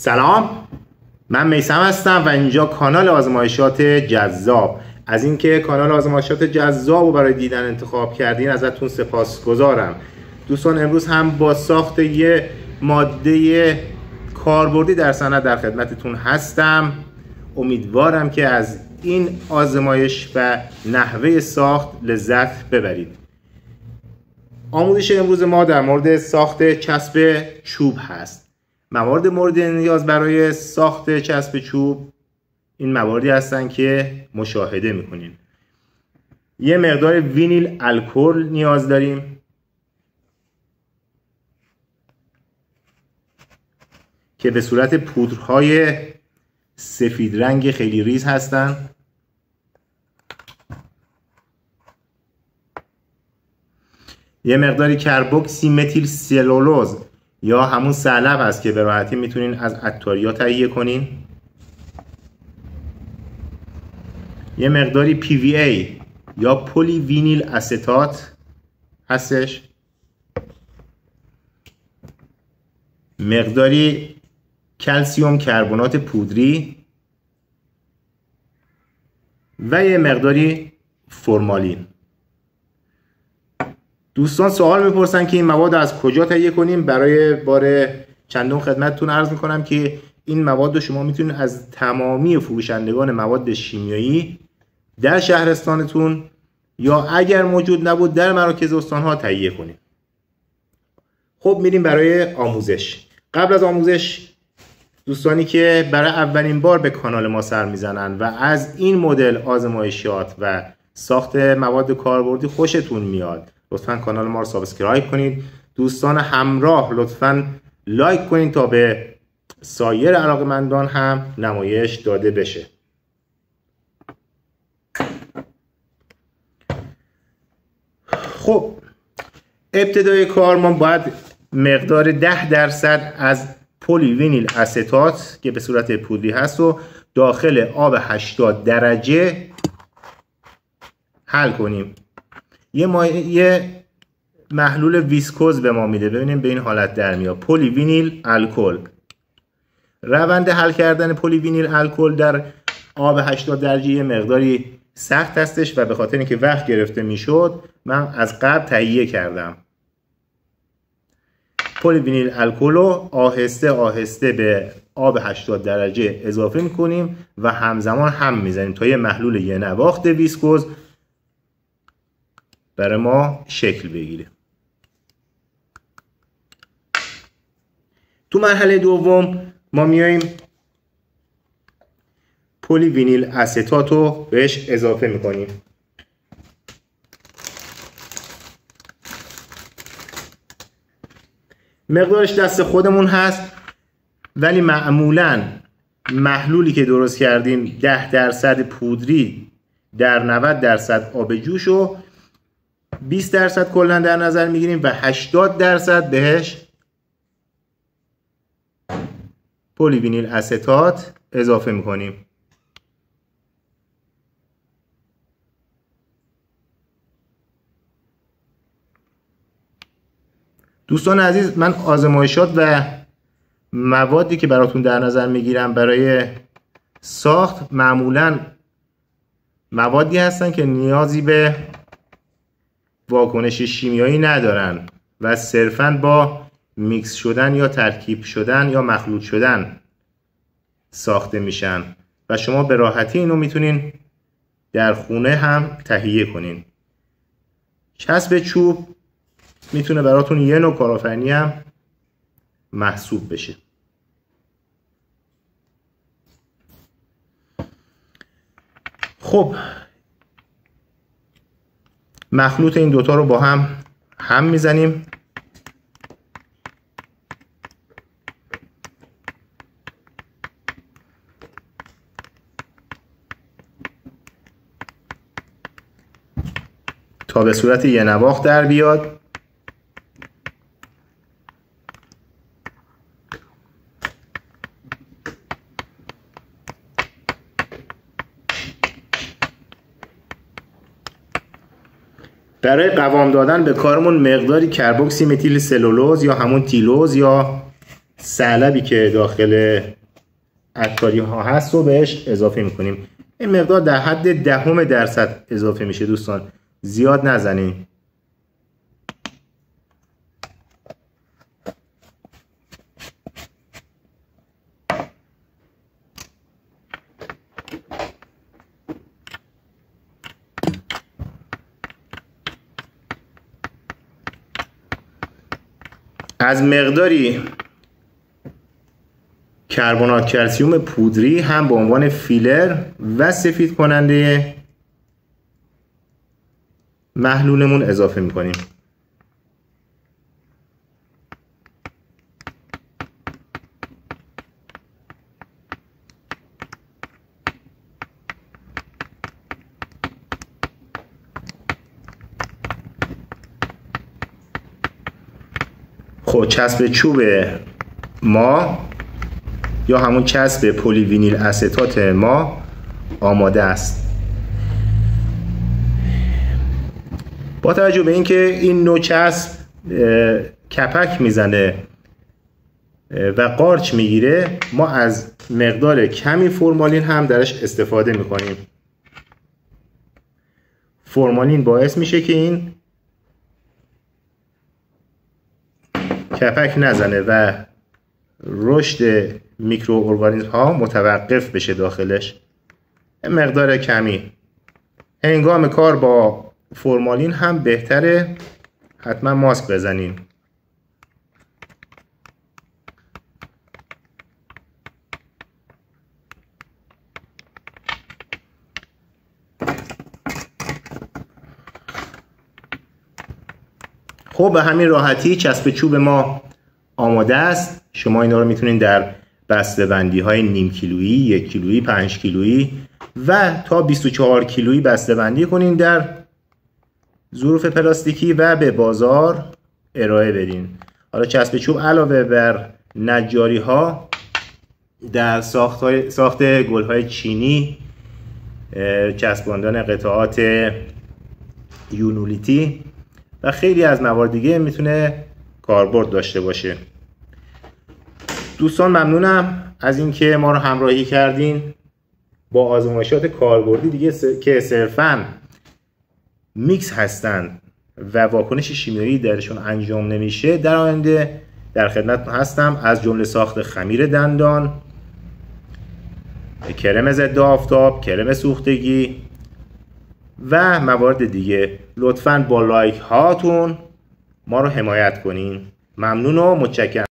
سلام، من میثم هستم و اینجا کانال آزمایشات جذاب. از اینکه کانال آزمایشات جذاب رو برای دیدن انتخاب کردین ازتون سپاسگزارم. دوستان، امروز هم با ساخت یه ماده کاربردی در صنعت در خدمتتون هستم. امیدوارم که از این آزمایش و نحوه ساخت لذت ببرید. آموزش امروز ما در مورد ساخت چسب چوب هست. موارد مورد نیاز برای ساخت چسب چوب این مواردی هستن که مشاهده میکنین. یه مقدار وینیل الکل نیاز داریم که به صورت پودرهای سفید رنگ خیلی ریز هستن. یه مقداری کربوکسی متیل سلولوز یا همون سلب هست که به راحتی میتونین از عطاریا تهیه کنین. یه مقداری PVA یا پلی وینیل استات هستش. مقداری کلسیوم کربنات پودری و یه مقداری فرمالین. دوستان سوال میپرسن که این مواد از کجا تهیه کنیم. برای بار چندم خدمتتون عرض میکنم که این مواد رو شما میتونید از تمامی فروشندگان مواد شیمیایی در شهرستانتون یا اگر موجود نبود در مراکز استانها تهیه کنید. خب میریم برای آموزش. قبل از آموزش، دوستانی که برای اولین بار به کانال ما سر میزنن و از این مدل آزمایشات و ساخت مواد کاربردی خوشتون میاد، لطفاً کانال ما رو سابسکرایب کنید. دوستان همراه لطفاً لایک کنید تا به سایر علاقه‌مندان هم نمایش داده بشه. خب ابتدای کار ما باید مقدار 10% از پلی وینیل استات که به صورت پودری هست و داخل آب 80 درجه حل کنیم. یه محلول ویسکوز به ما میده. ببینیم به این حالت در میاد. پلی وینیل الکل. روند حل کردن پلی وینیل الکل در آب 80 درجه یه مقداری سخت هستش و به خاطر اینکه وقت گرفته میشد من از قبل تهیه کردم. پلی وینیل الکل رو آهسته آهسته به آب 80 درجه اضافه میکنیم و همزمان هم میزنیم تا یه محلول یه نواخت ویسکوز برای ما شکل بگیره. تو مرحله دوم ما میایم پلی وینیل استات رو بهش اضافه میکنیم. مقدارش دست خودمون هست، ولی معمولا محلولی که درست کردیم 10% پودری در 90% آب جوش رو 20% کلا در نظر میگیریم و 80% بهش پلی وینیل استات اضافه میکنیم. دوستان عزیز، من آزمایشات و موادی که براتون در نظر میگیرم برای ساخت معمولا موادی هستن که نیازی به واکنش شیمیایی ندارن و صرفاً با میکس شدن یا ترکیب شدن یا مخلوط شدن ساخته میشن و شما به راحتی اینو میتونین در خونه هم تهیه کنین. چسب چوب میتونه براتون یه نوع کارآفرینی هم محسوب بشه. خب مخلوط این دوتا رو با هم میزنیم. تا به صورت یه نواخت در بیاد. برای قوام دادن به کارمون مقداری کربوکسی متیل سلولوز یا همون تیلوز یا ثعلبی که داخل عطاری ها هست رو بهش اضافه میکنیم. این مقدار در حد 10% اضافه میشه دوستان، زیاد نزنین. از مقداری کربنات کلسیم پودری هم به عنوان فیلر و سفید کننده محلولمون اضافه میکنیم. خب چسب چوب ما یا همون چسب پلی وینیل استات ما آماده است. با توجه به اینکه این نوع چسب کپک میزنه و قارچ میگیره، ما از مقدار کمی فرمالین هم درش استفاده میکنیم. فرمالین باعث میشه که این کپک نزنه و رشد میکروارگانیسم ها متوقف بشه داخلش. مقدار کمی. هنگام کار با فرمالین هم بهتره حتما ماسک بزنیم. خب به همین راحتی چسب چوب ما آماده است. شما اینا رو میتونید در بسته‌بندی های نیم کیلویی، 1 کیلویی، 5 کیلویی و تا 24 کیلویی بسته‌بندی کنین در ظروف پلاستیکی و به بازار ارائه بدین. حالا چسب چوب علاوه بر نجاری ها در ساخت گل های چینی، چسباندن قطعات یونولیتی و خیلی از موارد دیگه میتونه کاربرد داشته باشه. دوستان ممنونم از اینکه ما رو همراهی کردین با آزمایشات کاربردی دیگه که صرفاً میکس هستن و واکنش شیمیایی درشون انجام نمیشه. در آینده در خدمت هستم، از جمله ساخت خمیر دندان، کرم ضد آفتاب، کرم سوختگی و موارد دیگه. لطفاً با لایک هاتون ما رو حمایت کنین. ممنون و متشکرم.